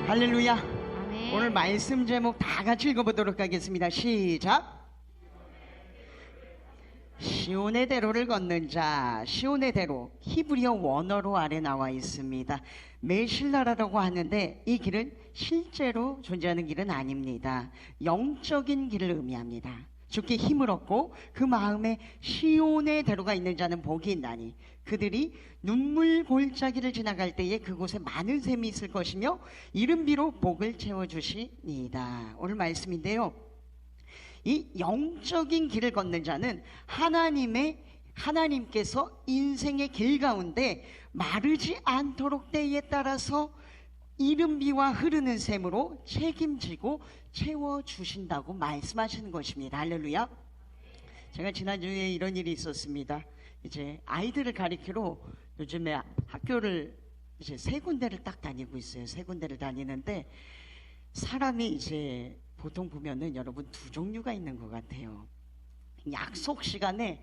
할렐루야. 아멘. 오늘 말씀 제목 다 같이 읽어보도록 하겠습니다. 시작. 시온의 대로를 걷는 자. 시온의 대로, 히브리어 원어로 아래 나와 있습니다. 메실라라고 하는데 이 길은 실제로 존재하는 길은 아닙니다. 영적인 길을 의미합니다. 주께 힘을 얻고 그 마음에 시온의 대로가 있는 자는 복이 있나니 그들이 눈물 골짜기를 지나갈 때에 그곳에 많은 샘이 있을 것이며 이른비로 복을 채워주시니이다. 오늘 말씀인데요, 이 영적인 길을 걷는 자는 하나님께서 인생의 길 가운데 마르지 않도록 때에 따라서 이른비와 흐르는 샘으로 책임지고 채워주신다고 말씀하시는 것입니다. 할렐루야. 제가 지난주에 이런 일이 있었습니다. 이제 아이들을 가리키러 요즘에 학교를 이제 세 군데를 딱 다니고 있어요. 세 군데를 다니는데 사람이 이제 보통 보면은 여러분 두 종류가 있는 것 같아요. 약속 시간에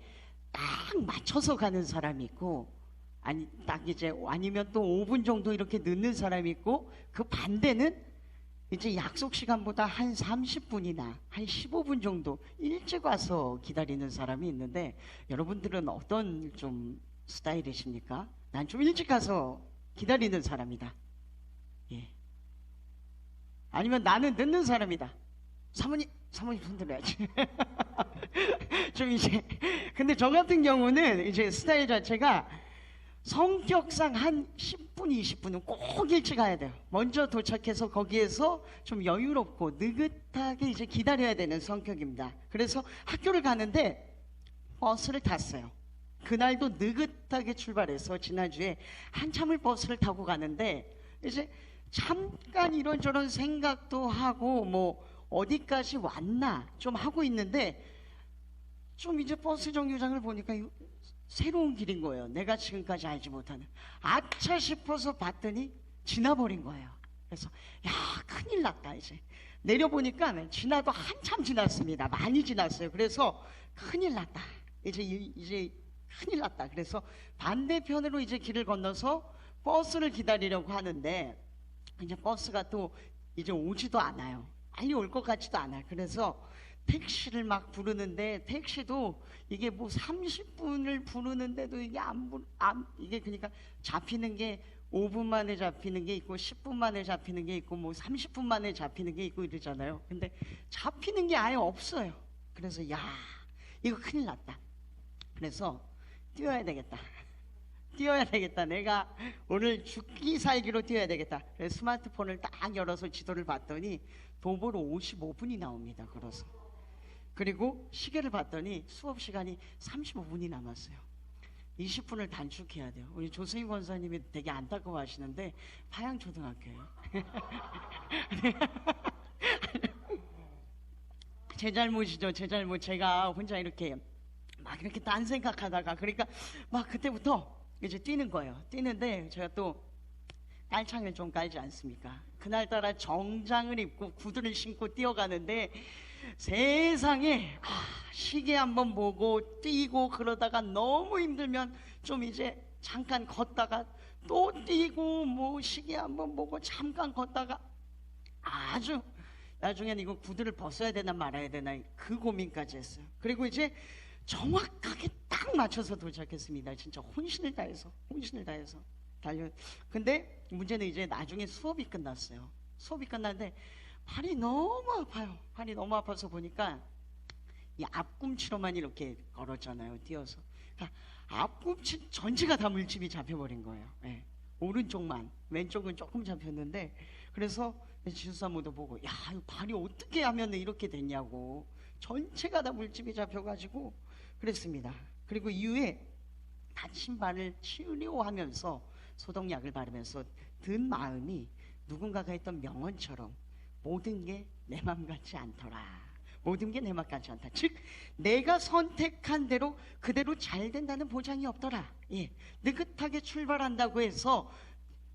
딱 맞춰서 가는 사람이 있고, 아니면 또 5분 정도 이렇게 늦는 사람이 있고, 그 반대는 이제 약속 시간보다 한 30분이나 한 15분 정도 일찍 와서 기다리는 사람이 있는데, 여러분들은 어떤 좀 스타일이십니까? 난 좀 일찍 가서 기다리는 사람이다. 예. 아니면 나는 늦는 사람이다. 사모님 손 들어야지. 좀 이제, 근데 저 같은 경우는 이제 스타일 자체가 성격상 한 10분, 20분은 꼭 일찍 가야 돼요. 먼저 도착해서 거기에서 좀 여유롭고 느긋하게 이제 기다려야 되는 성격입니다. 그래서 학교를 가는데 버스를 탔어요. 그날도 느긋하게 출발해서 지난주에 한참을 버스를 타고 가는데 이제 잠깐 이런저런 생각도 하고 뭐 어디까지 왔나 좀 하고 있는데 좀 이제 버스 정류장을 보니까 새로운 길인 거예요. 내가 지금까지 알지 못하는. 아차 싶어서 봤더니 지나버린 거예요. 그래서 야, 큰일 났다. 이제 내려보니까 지나도 한참 지났습니다. 많이 지났어요. 그래서 큰일 났다. 이제 큰일 났다. 그래서 반대편으로 이제 길을 건너서 버스를 기다리려고 하는데 이제 버스가 또 이제 오지도 않아요. 빨리 올 것 같지도 않아요. 그래서 택시를 막 부르는데 택시도 이게 뭐 30분을 부르는데도 이게 이게 그러니까 잡히는 게 5분 만에 잡히는 게 있고 10분 만에 잡히는 게 있고 뭐 30분 만에 잡히는 게 있고 이러잖아요. 근데 잡히는 게 아예 없어요. 그래서 야, 이거 큰일 났다. 그래서 뛰어야 되겠다. 내가 오늘 죽기 살기로 뛰어야 되겠다. 그래서 스마트폰을 딱 열어서 지도를 봤더니 도보로 55분이 나옵니다. 걸어서. 그리고 시계를 봤더니 수업 시간이 35분이 남았어요. 20분을 단축해야 돼요. 우리 조승희 권사님이 되게 안타까워 하시는데 파양초등학교예요. 제 잘못이죠. 제 잘못. 제가 혼자 이렇게 막 이렇게 딴 생각하다가 그러니까 막 그때부터 이제 뛰는 거예요. 뛰는데 제가 또 깔창을 좀 깔지 않습니까? 그날따라 정장을 입고 구두를 신고 뛰어가는데 세상에 시계 한번 보고 뛰고 그러다가 너무 힘들면 좀 이제 잠깐 걷다가 또 뛰고 뭐 시계 한번 보고 잠깐 걷다가 아주 나중에는 이거 구두를 벗어야 되나 말아야 되나 그 고민까지 했어요. 그리고 이제 정확하게 딱 맞춰서 도착했습니다. 진짜 혼신을 다해서 달려. 근데 문제는 이제 나중에 수업이 끝났어요. 수업이 끝났는데 팔이 너무 아파요. 팔이 너무 아파서 보니까 이 앞꿈치로만 이렇게 걸었잖아요. 뛰어서. 그러니까 앞꿈치 전체가 다 물집이 잡혀버린 거예요. 네. 오른쪽만, 왼쪽은 조금 잡혔는데 그래서 지수사모도 보고 야, 이 발이 어떻게 하면 이렇게 됐냐고. 전체가 다 물집이 잡혀가지고 그랬습니다. 그리고 이후에 다친 발을 치료하면서 소독약을 바르면서 든 마음이 누군가가 했던 명언처럼 모든 게 내 맘 같지 않더라. 모든 게 내 맘 같지 않다. 즉 내가 선택한 대로 그대로 잘 된다는 보장이 없더라. 예, 느긋하게 출발한다고 해서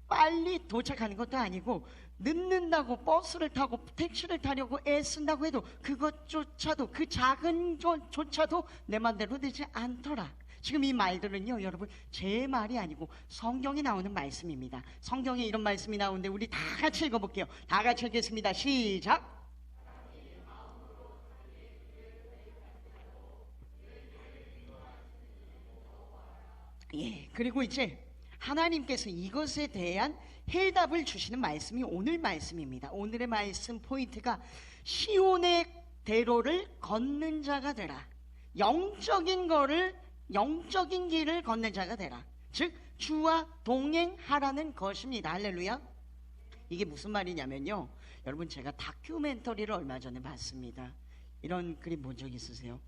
빨리 도착하는 것도 아니고 늦는다고 버스를 타고 택시를 타려고 애쓴다고 해도 그것조차도 그 작은 것조차도 내 맘대로 되지 않더라. 지금 이 말들은요, 여러분 제 말이 아니고 성경에 나오는 말씀입니다. 성경에 이런 말씀이 나오는데 우리 다 같이 읽어볼게요. 다 같이 읽겠습니다. 시작. 예, 그리고 이제 하나님께서 이것에 대한 해답을 주시는 말씀이 오늘 말씀입니다. 오늘의 말씀 포인트가 시온의 대로를 걷는 자가 되라. 영적인 길을 걷는 자가 되라. 즉 주와 동행하라는 것입니다. 할렐루야. 이게 무슨 말이냐면요, 여러분 제가 다큐멘터리를 얼마 전에 봤습니다. 이런 그림 본 적 있으세요?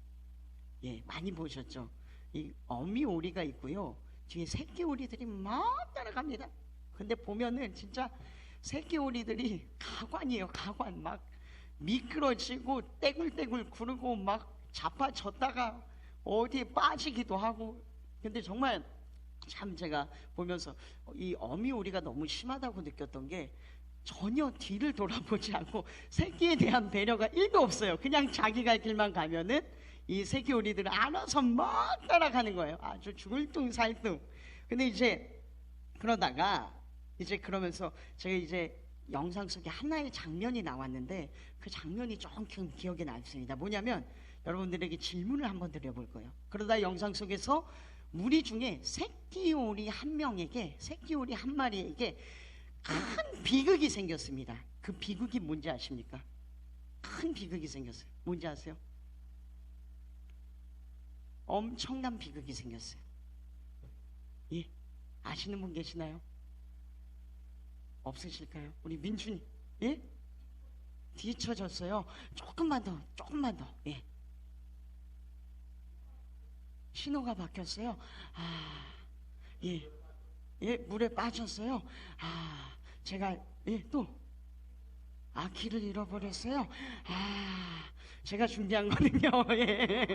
예, 많이 보셨죠? 이 어미 오리가 있고요, 뒤에 새끼 오리들이 막 따라갑니다. 근데 보면은 진짜 새끼 오리들이 가관이에요. 가관. 막 미끄러지고 떼굴떼굴 구르고 막 자빠졌다가 어디에 빠지기도 하고. 근데 정말 참 제가 보면서 이 어미 오리가 너무 심하다고 느꼈던 게, 전혀 뒤를 돌아보지 않고 새끼에 대한 배려가 1도 없어요. 그냥 자기 갈 길만 가면은 이 새끼 오리들은 알아서 막 따라가는 거예요. 아주 죽을 둥 살 둥. 근데 이제 그러다가 이제 그러면서 제가 이제 영상 속에 하나의 장면이 나왔는데, 그 장면이 조금 기억에 남습니다. 뭐냐면 여러분들에게 질문을 한번 드려볼 거예요. 그러다 영상 속에서 무리 중에 새끼 오리 한 명에게, 새끼 오리 한 마리에게 큰 비극이 생겼습니다. 그 비극이 뭔지 아십니까? 큰 비극이 생겼어요. 뭔지 아세요? 엄청난 비극이 생겼어요. 예, 아시는 분 계시나요? 없으실까요? 우리 민준이. 예? 뒤쳐졌어요. 조금만 더. 예. 신호가 바뀌었어요. 아, 예. 예, 물에 빠졌어요. 아, 제가, 예, 또. 아, 길을 잃어버렸어요. 아, 제가 준비한 거는요. 예,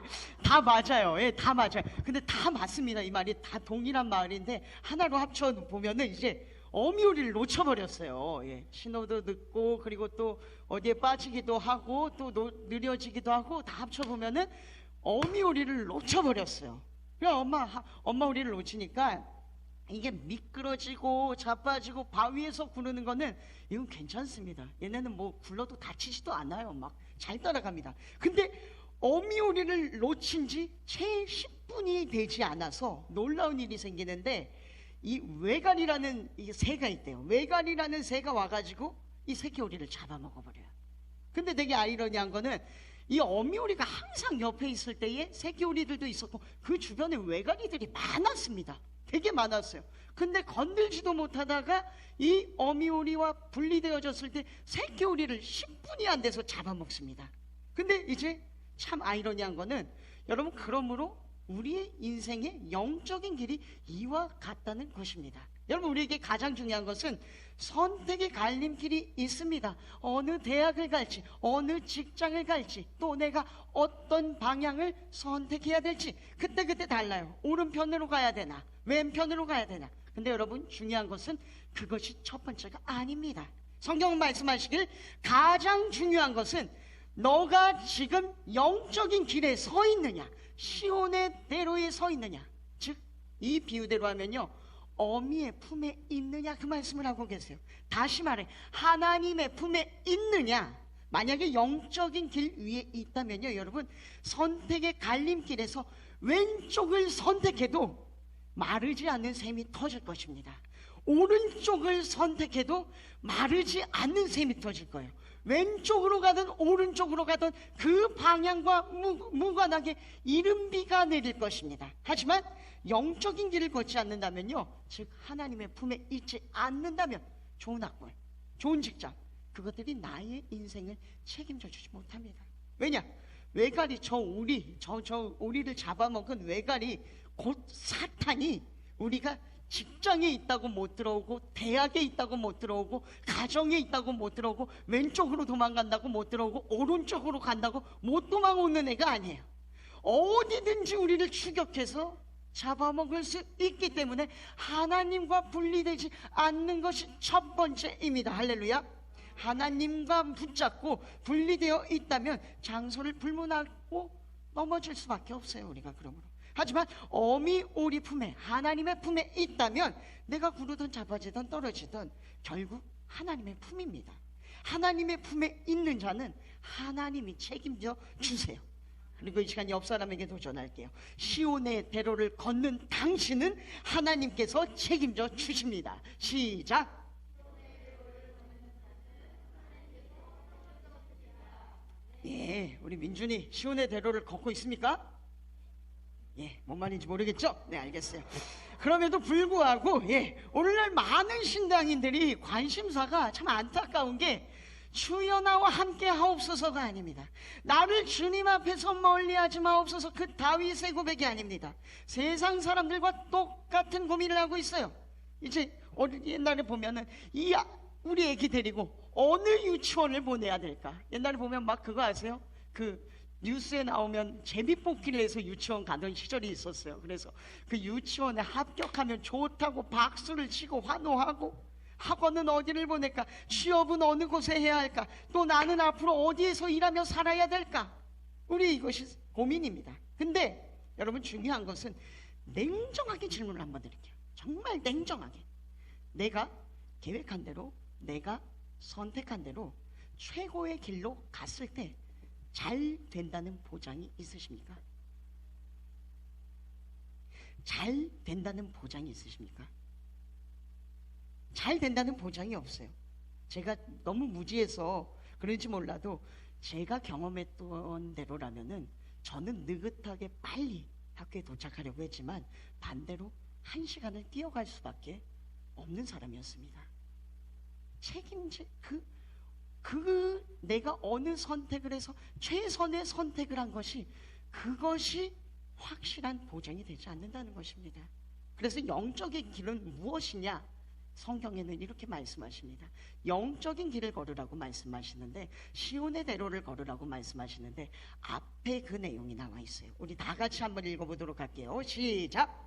다 맞아요. 예, 다 맞아요. 근데 다 맞습니다. 이 말이 다 동일한 말인데 하나로 합쳐 보면은 이제 어미오리를 놓쳐버렸어요. 예, 신호도 늦고, 그리고 또 어디에 빠지기도 하고, 또 느려지기도 하고, 다 합쳐 보면은 어미오리를 놓쳐버렸어요. 그러니까 엄마 오리를 놓치니까 이게 미끄러지고 자빠지고 바위에서 구르는 거는 이건 괜찮습니다. 얘네는 뭐 굴러도 다치지도 않아요. 막 잘 따라갑니다. 근데 어미오리를 놓친 지 채 10분이 되지 않아서 놀라운 일이 생기는데, 이 외갈이라는 이 새가 있대요. 외갈이라는 새가 와가지고 이 새끼 오리를 잡아먹어버려요. 근데 되게 아이러니한 거는 이 어미오리가 항상 옆에 있을 때에 새끼 오리들도 있었고 그 주변에 외갈이들이 많았습니다. 되게 많았어요. 근데 건들지도 못하다가 이 어미오리와 분리되어졌을 때 새끼 오리를 10분이 안 돼서 잡아먹습니다. 근데 이제 참 아이러니한 거는, 여러분 그러므로 우리의 인생의 영적인 길이 이와 같다는 것입니다. 여러분 우리에게 가장 중요한 것은 선택의 갈림길이 있습니다. 어느 대학을 갈지, 어느 직장을 갈지, 또 내가 어떤 방향을 선택해야 될지 그때그때 달라요. 오른편으로 가야 되나, 왼편으로 가야 되나. 근데 여러분 중요한 것은 그것이 첫 번째가 아닙니다. 성경은 말씀하시길 가장 중요한 것은 너가 지금 영적인 길에 서 있느냐, 시온의 대로에 서 있느냐. 즉 이 비유대로 하면요, 어미의 품에 있느냐, 그 말씀을 하고 계세요. 다시 말해 하나님의 품에 있느냐. 만약에 영적인 길 위에 있다면요, 여러분 선택의 갈림길에서 왼쪽을 선택해도 마르지 않는 샘이 터질 것입니다. 오른쪽을 선택해도 마르지 않는 샘이 터질 거예요. 왼쪽으로 가든 오른쪽으로 가든 그 방향과 무관하게 이른비가 내릴 것입니다. 하지만 영적인 길을 걷지 않는다면요, 즉 하나님의 품에 있지 않는다면 좋은 학벌, 좋은 직장, 그것들이 나의 인생을 책임져 주지 못합니다. 왜냐? 외갈이, 저 오리를 잡아먹은 외갈이 곧 사탄이 우리가 직장에 있다고 못 들어오고, 대학에 있다고 못 들어오고, 가정에 있다고 못 들어오고, 왼쪽으로 도망간다고 못 들어오고, 오른쪽으로 간다고 못 도망오는 애가 아니에요. 어디든지 우리를 추격해서 잡아먹을 수 있기 때문에 하나님과 분리되지 않는 것이 첫 번째입니다. 할렐루야. 하나님과 붙잡고 분리되어 있다면 장소를 불문하고 넘어질 수밖에 없어요, 우리가. 그러므로 하지만 어미 우리 품에, 하나님의 품에 있다면 내가 구르든 잡아지든 떨어지든 결국 하나님의 품입니다. 하나님의 품에 있는 자는 하나님이 책임져 주세요. 그리고 이 시간 옆 사람에게 도전할게요. 시온의 대로를 걷는 당신은 하나님께서 책임져 주십니다. 시작. 예, 우리 민준이 시온의 대로를 걷고 있습니까? 예, 뭔 말인지 모르겠죠? 네, 알겠어요. 그럼에도 불구하고 오늘날 많은 신앙인들이 관심사가 참 안타까운 게 주여 나와 함께 하옵소서가 아닙니다. 나를 주님 앞에서 멀리하지 마옵소서, 그 다윗의 고백이 아닙니다. 세상 사람들과 똑같은 고민을 하고 있어요. 이제 옛날에 보면은 우리 애기 데리고 어느 유치원을 보내야 될까? 옛날에 보면 막 그거 아세요? 그 뉴스에 나오면 제비뽑기를 해서 유치원 가던 시절이 있었어요. 그래서 그 유치원에 합격하면 좋다고 박수를 치고 환호하고, 학원은 어디를 보낼까? 취업은 어느 곳에 해야 할까? 또 나는 앞으로 어디에서 일하며 살아야 될까? 우리 이것이 고민입니다. 근데 여러분, 중요한 것은 냉정하게 질문을 한번 드릴게요. 정말 냉정하게. 내가 계획한 대로, 내가 선택한 대로 최고의 길로 갔을 때 잘 된다는 보장이 있으십니까? 잘 된다는 보장이 있으십니까? 잘 된다는 보장이 없어요. 제가 너무 무지해서 그런지 몰라도 제가 경험했던 대로라면은 저는 느긋하게 빨리 학교에 도착하려고 했지만 반대로 1시간을 뛰어갈 수밖에 없는 사람이었습니다. 책임질 내가 어느 선택을 해서 최선의 선택을 한 것이, 그것이 확실한 보장이 되지 않는다는 것입니다. 그래서 영적인 길은 무엇이냐? 성경에는 이렇게 말씀하십니다. 영적인 길을 걸으라고 말씀하시는데, 시온의 대로를 걸으라고 말씀하시는데 앞에 그 내용이 나와 있어요. 우리 다 같이 한번 읽어보도록 할게요. 시작.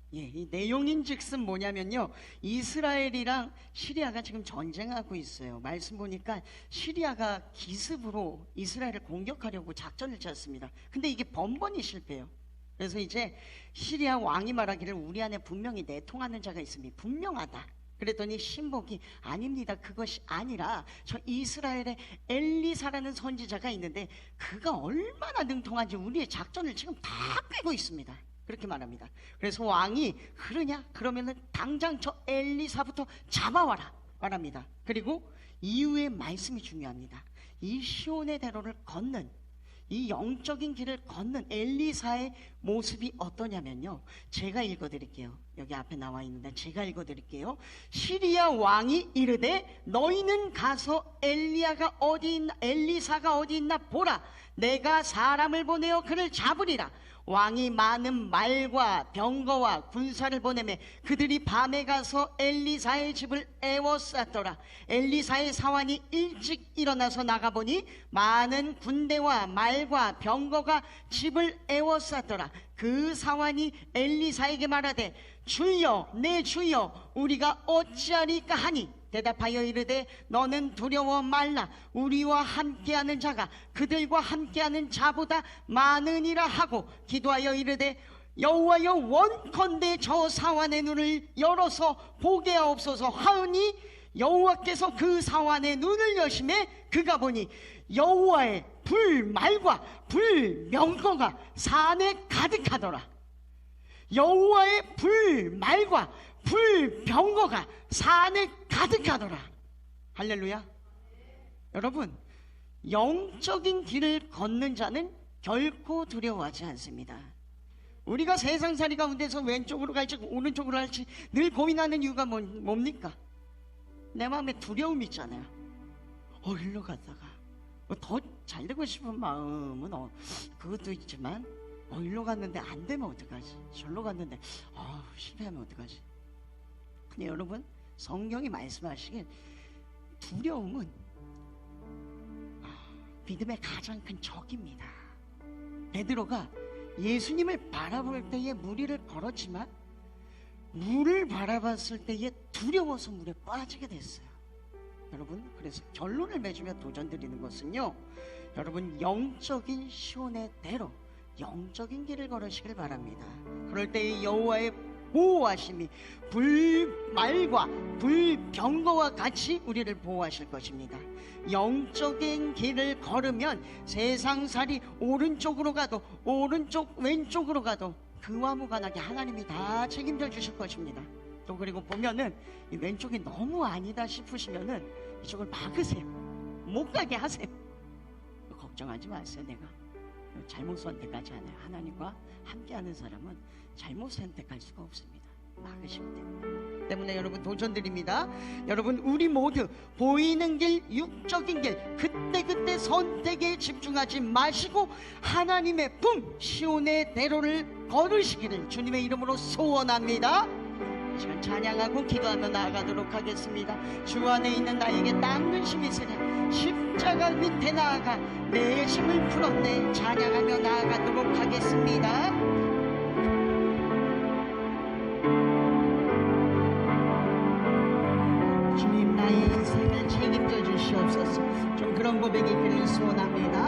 이 내용인즉슨 뭐냐면요, 이스라엘이랑 시리아가 지금 전쟁하고 있어요. 말씀 보니까 시리아가 기습으로 이스라엘을 공격하려고 작전을 짰습니다. 근데 이게 번번이 실패해요. 그래서 이제 시리아 왕이 말하기를 우리 안에 분명히 내통하는 자가 있음이 분명하다. 그랬더니 신복이 아닙니다, 그것이 아니라 저 이스라엘에 엘리사라는 선지자가 있는데 그가 얼마나 능통한지 우리의 작전을 지금 다 꿰고 있습니다. 그렇게 말합니다. 그래서 왕이 그러냐? 그러면은 당장 저 엘리사부터 잡아와라 말합니다. 그리고 이후의 말씀이 중요합니다. 이 시온의 대로를 걷는, 이 영적인 길을 걷는 엘리사의 모습이 어떠냐면요, 제가 읽어드릴게요. 여기 앞에 나와 있는데 제가 읽어드릴게요. 시리아 왕이 이르되 너희는 가서 엘리사가 어디 있나 보라. 내가 사람을 보내어 그를 잡으리라. 왕이 많은 말과 병거와 군사를 보내매 그들이 밤에 가서 엘리사의 집을 에워쌌더라. 엘리사의 사환이 일찍 일어나서 나가보니 많은 군대와 말과 병거가 집을 에워쌌더라. 그 사환이 엘리사에게 말하되 주여, 내 주여, 우리가 어찌하리까 하니 대답하여 이르되 너는 두려워 말라. 우리와 함께하는 자가 그들과 함께하는 자보다 많으니라 하고 기도하여 이르되 여호와여, 원컨대 저 사환의 눈을 열어서 보게 하옵소서 하으니 여호와께서 그 사환의 눈을 여심해 그가 보니 여호와의 불말과 불명거가 산에 가득하더라. 여호와의 불말과 불병거가 산에 가득하더라. 할렐루야. 여러분, 영적인 길을 걷는 자는 결코 두려워하지 않습니다. 우리가 세상살이 가운데서 왼쪽으로 갈지 오른쪽으로 갈지 늘 고민하는 이유가 뭡니까? 내 마음에 두려움이 있잖아요. 일로 갔다가 더 잘되고 싶은 마음은 그것도 있지만 일로 갔는데 안 되면 어떡하지? 절로 갔는데 실패하면 어떡하지? 근데 여러분, 성경이 말씀하시길 두려움은 믿음의 가장 큰 적입니다. 베드로가 예수님을 바라볼 때에 무리를 걸었지만 물을 바라봤을 때에 두려워서 물에 빠지게 됐어요. 여러분, 그래서 결론을 맺으며 도전드리는 것은요, 여러분 영적인 시온의 대로 영적인 길을 걸으시길 바랍니다. 그럴 때의 여호와의 보호하심이 불말과 불병거와 같이 우리를 보호하실 것입니다. 영적인 길을 걸으면 세상살이 오른쪽으로 가도 오른쪽 왼쪽으로 가도 그와 무관하게 하나님이 다 책임져 주실 것입니다. 또 그리고 보면은 이 왼쪽이 너무 아니다 싶으시면은 이쪽을 막으세요. 못 가게 하세요. 걱정하지 마세요. 내가 잘못 선택하지 않아요. 하나님과 함께하는 사람은 잘못 선택할 수가 없습니다. 막으시면 됩니다. 때문에 여러분 도전드립니다. 여러분, 우리 모두 보이는 길, 육적인 길, 그때그때 선택에 집중하지 마시고 하나님의 품, 시온의 대로를 걸으시기를 주님의 이름으로 소원합니다. 이 시간 찬양하고 기도하며 나아가도록 하겠습니다. 주 안에 있는 나에게 땀 근심이 있으랴 십자가 밑에 나아가 내 짐을 풀었네. 찬양하며 나아가도록 하겠습니다. 주님, 나의 인생을 책임져 주시옵소서. 좀 그런 고백이 있기를 소원합니다.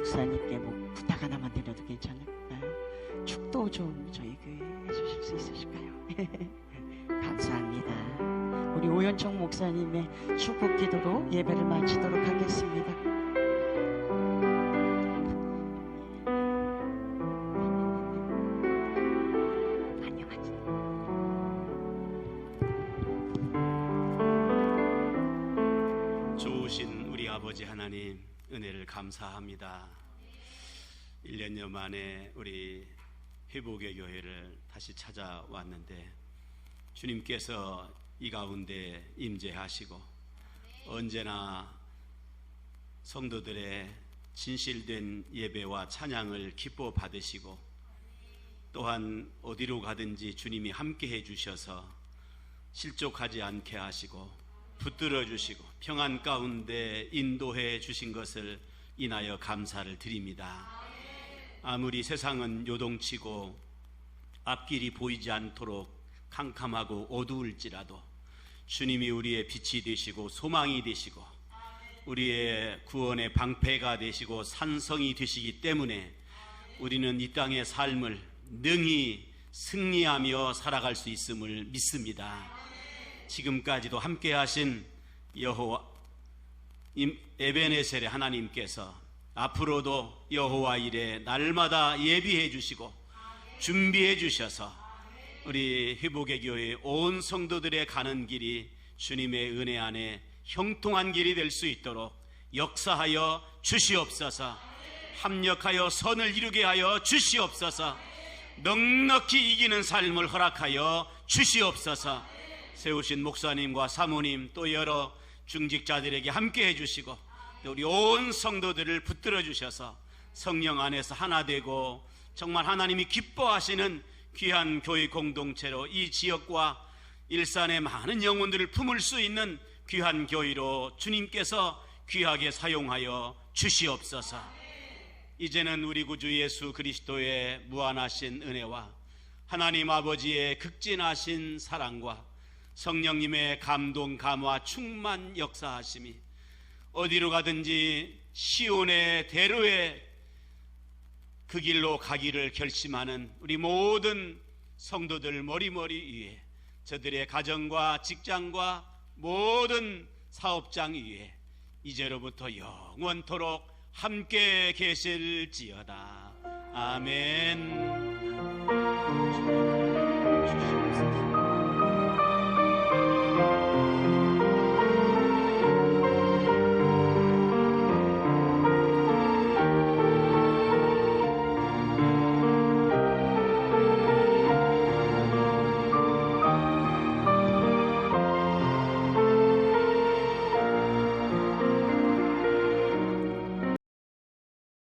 목사님께 뭐 부탁 하나만 드려도 괜찮을까요? 축도 좀 저희 교회에 해주실 수 있으실까요? 감사합니다. 우리 오현청 목사님의 축복 기도로 예배를 마치도록 하겠습니다. 좋으신 우리 아버지 하나님, 은혜를 감사합니다. 1년여 만에 우리 회복의 교회를 다시 찾아왔는데 주님께서 이 가운데 임재하시고 언제나 성도들의 진실된 예배와 찬양을 기뻐 받으시고 또한 어디로 가든지 주님이 함께 해주셔서 실족하지 않게 하시고 붙들어 주시고 평안 가운데 인도해 주신 것을 인하여 감사를 드립니다. 아무리 세상은 요동치고 앞길이 보이지 않도록 캄캄하고 어두울지라도 주님이 우리의 빛이 되시고 소망이 되시고 우리의 구원의 방패가 되시고 산성이 되시기 때문에 우리는 이 땅의 삶을 능히 승리하며 살아갈 수 있음을 믿습니다. 지금까지도 함께 하신 여호와 에베네셀의 하나님께서 앞으로도 여호와 일에 날마다 예비해 주시고 준비해 주셔서 우리 회복의 교회 온 성도들의 가는 길이 주님의 은혜 안에 형통한 길이 될 수 있도록 역사하여 주시옵소서. 합력하여 선을 이루게 하여 주시옵소서. 넉넉히 이기는 삶을 허락하여 주시옵소서. 세우신 목사님과 사모님 또 여러 중직자들에게 함께 해주시고 우리 온 성도들을 붙들어 주셔서 성령 안에서 하나 되고 정말 하나님이 기뻐하시는 귀한 교회 공동체로 이 지역과 일산의 많은 영혼들을 품을 수 있는 귀한 교회로 주님께서 귀하게 사용하여 주시옵소서. 이제는 우리 구주 예수 그리스도의 무한하신 은혜와 하나님 아버지의 극진하신 사랑과 성령님의 감동 감화 충만 역사하심이 어디로 가든지 시온의 대로의 그 길로 가기를 결심하는 우리 모든 성도들 머리머리 위에 저들의 가정과 직장과 모든 사업장 위에 이제로부터 영원토록 함께 계실지어다. 아멘.